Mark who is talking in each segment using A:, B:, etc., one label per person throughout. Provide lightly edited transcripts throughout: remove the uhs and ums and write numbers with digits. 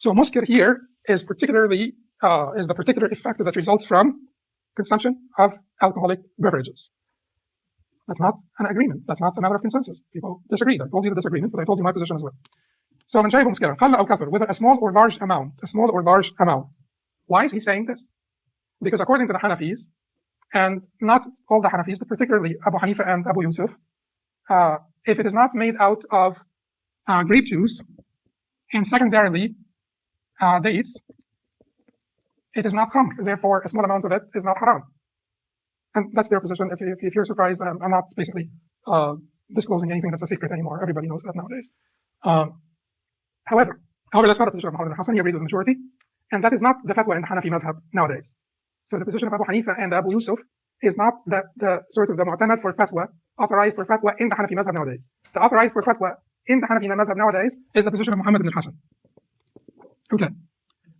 A: So muskir here is particularly is the particular effect that results from consumption of alcoholic beverages. That's not an agreement. That's not a matter of consensus. People disagreed. I told you the disagreement, but I told you my position as well. So من شرب مسكرا قل أو كثر, whether a small or large amount. Why is he saying this? Because according to the Hanafis, and not all the Hanafis, but particularly Abu Hanifa and Abu Yusuf, if it is not made out of grape juice and secondarily dates, it is not khamr. Therefore, a small amount of it is not haram. And that's their position. If you're surprised, I'm not basically disclosing anything that's a secret anymore. Everybody knows that nowadays. However, that's not the position of Muhammad ibn Hassan. He agreed with the majority, and that is not the fatwa in the Hanafi madhab nowadays. So the position of Abu Hanifa and Abu Yusuf is not the sort of the mu'tamad for fatwa, authorized for fatwa in the Hanafi madhab nowadays. The authorized for fatwa in the Hanafi madhab nowadays is the position of Muhammad ibn Hassan. Okay.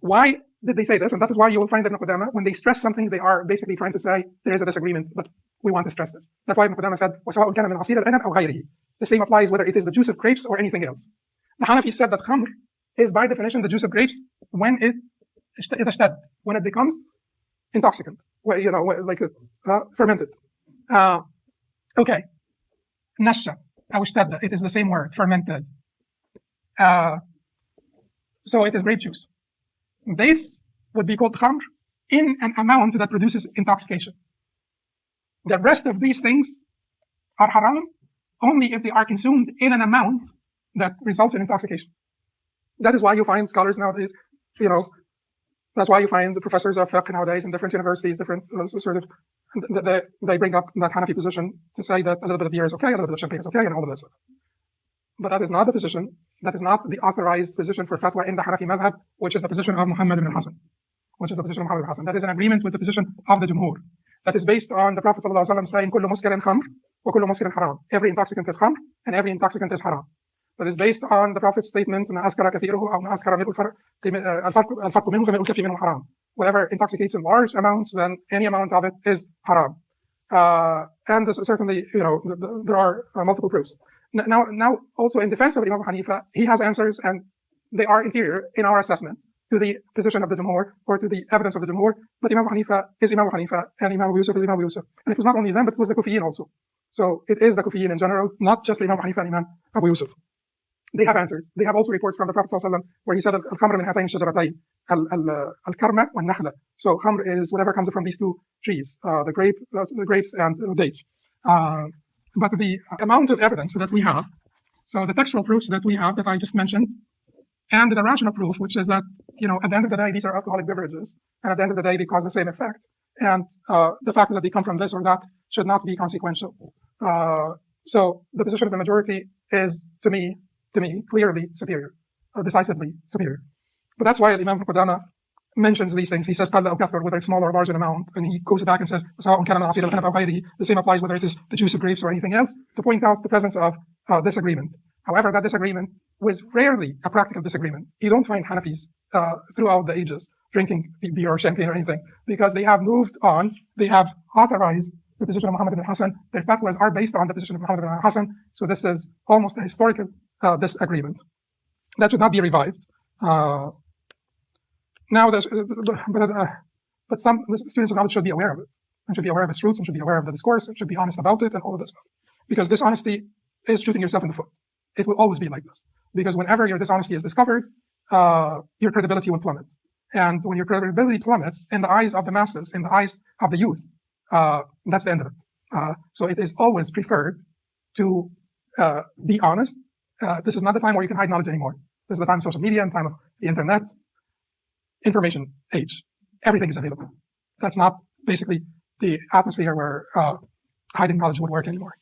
A: Why did they say this? And that is why you will find that Ibn Qudama, when they stress something, they are basically trying to say there is a disagreement, but we want to stress this. That's why Ibn Qudama said, وَسَوَاءٌ كَانَ مِنْ عَصِيرِ الْعِنَبِ أَوْ غَيْرِهِ. The same applies whether it is the juice of grapes or anything else. The Hanafi said that khamr is by definition the juice of grapes when it becomes intoxicant, like fermented. Okay. Nasha, أو اشتد, it is the same word, fermented. So it is grape juice. Dates would be called khamr in an amount that produces intoxication. The rest of these things are haram only if they are consumed in an amount that results in intoxication. That is why you find scholars nowadays, that's why you find the professors of fiqh nowadays in different universities, different they bring up that Hanafi position to say that a little bit of beer is okay, a little bit of champagne is okay, and all of this stuff. But that is not the position, that is not the authorized position for fatwa in the Hanafi madhab, which is the position of Muhammad ibn Hassan. That is an agreement with the position of the Jumhur. That is based on the Prophet ﷺ saying, كُلُّ مُسْكِرٍ خَمْرٍ وَكُلُّ مُسْكِرٍ حَرَامٍ. Every intoxicant is khamr, and every intoxicant is haram. That is based on the Prophet's statement, مَا أَسْكَرَ كَثِيرُهُ أَوْ مَا أَسْكَرَ الْفَرْقُ مِنْهُ كَمِنْ الْكَفِّ مِنْهُ حَرَامٍ. Whatever intoxicates in large amounts, then any amount of it is haram. And this, certainly, there are multiple proofs. Now, also in defense of Imam Hanifa, he has answers, and they are inferior in our assessment to the position of the Jumhur or to the evidence of the Jumhur. But Imam Hanifa is Imam Hanifa, and Imam Abu Yusuf is Imam Abu Yusuf. And it was not only them, but it was the Kufiyin also. So it is the Kufiyin in general, not just Imam Hanifa and Imam Abu Yusuf. They have answers. They have also reports from the Prophet ﷺ where he said, al-khamr min hatayn shajaratayn, al-karma wa al-nakhla. So khamr is whatever comes from these two trees, the grapes and dates. But the amount of evidence that we have, so the textual proofs that we have that I just mentioned, and the rational proof, which is that, at the end of the day, these are alcoholic beverages, and at the end of the day, they cause the same effect. And the fact that they come from this or that should not be consequential. So the position of the majority is, to me, clearly superior, decisively superior. But that's why Imam Qudama mentions these things. He says, whether it's small or large in amount, and he goes back and says, the same applies whether it is the juice of grapes or anything else, to point out the presence of disagreement. However, that disagreement was rarely a practical disagreement. You don't find Hanafis throughout the ages drinking beer or champagne or anything, because they have moved on, they have authorized the position of Muhammad ibn Hassan. Their fatwas are based on the position of Muhammad ibn Hassan, so this is almost a historical disagreement. That should not be revived. But some students of knowledge should be aware of it, and should be aware of its roots, and should be aware of the discourse, and should be honest about it, and all of this stuff. Because dishonesty is shooting yourself in the foot. It will always be like this. Because whenever your dishonesty is discovered, your credibility will plummet. And when your credibility plummets in the eyes of the masses, in the eyes of the youth, that's the end of it. So it is always preferred to be honest. This is not the time where you can hide knowledge anymore. This is the time of social media and time of the internet. Information age. Everything is available. That's not basically the atmosphere where hiding knowledge would work anymore.